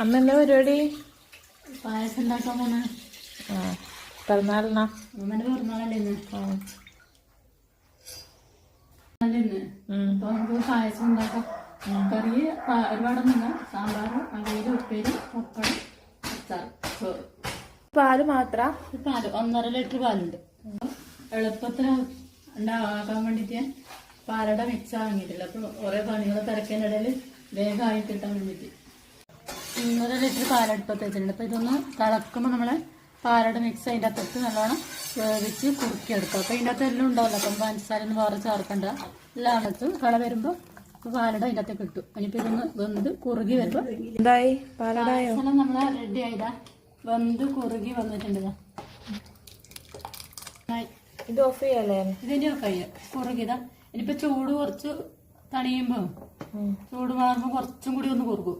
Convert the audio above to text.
അമ്മ എന്താ പരിപാടി? പായസം ഉണ്ടാക്കാൻ പോണ. പിറന്നാളിനാ? അമ്മേന്റെ പിറന്നാളല്ലേ ഇന്ന്. അപ്പൊ നമുക്ക് പായസം ഉണ്ടാക്കാം. കറി ഒരുപാടൊന്നുമില്ല. സാമ്പാർ, അവിയൽ, ഉപ്പേരി, പപ്പടം, അച്ചാർ, ചോറ്. പാല് മാത്ര? പാല് 1.5 ലിറ്റർ പാലുണ്ട്. എളുപ്പത്തിൽ ഉണ്ടാക്കാൻ വേണ്ടിട്ട് പാലട മിക്സ് വാങ്ങിയിട്ടില്ല. അപ്പൊ ഓരോ പണികൾ തിരക്കിനിടയിൽ വേഗമായി കിട്ടാൻ വേണ്ടിട്ട് 1.5 ലിറ്റർ പാലെടുപ്പത്ത് വെച്ചിട്ടുണ്ട്. അപ്പൊ ഇതൊന്ന് തിളക്കുമ്പോൾ നമ്മള് പാലട മിക്സ് അതിൻ്റെ അകത്ത് നല്ലോണം വേവിച്ച് കുറുക്കിയെടുക്കാം. അപ്പൊ ഇതിൻ്റെ അകത്ത് എല്ലാം ഉണ്ടാവില്ല. അപ്പം പഞ്ചസാരൊന്നും വേറെ ചേർക്കണ്ട. എല്ലാം അകത്ത് കള വരുമ്പോ പാലട അതിൻ്റെ അകത്ത് കിട്ടും. ഇനിയിപ്പോ ഇതൊന്ന് വെന്ത് കുറുകി വരുമ്പോ എന്തായി? പാലടായോ? നമ്മള് റെഡി ആയതാ. വെന്ത് കുറുകി വന്നിട്ടുണ്ട്. ഇത് ഓഫ് ചെയ്യാല്ലേ? ഇതിന്റെ കയ്യ കുറുകിതാ. ഇനിയിപ്പോ ചൂട് കുറച്ച് തണിയുമ്പോ ചൂട് മാറുമ്പോ കുറച്ചും കൂടി ഒന്ന് കുറുകും.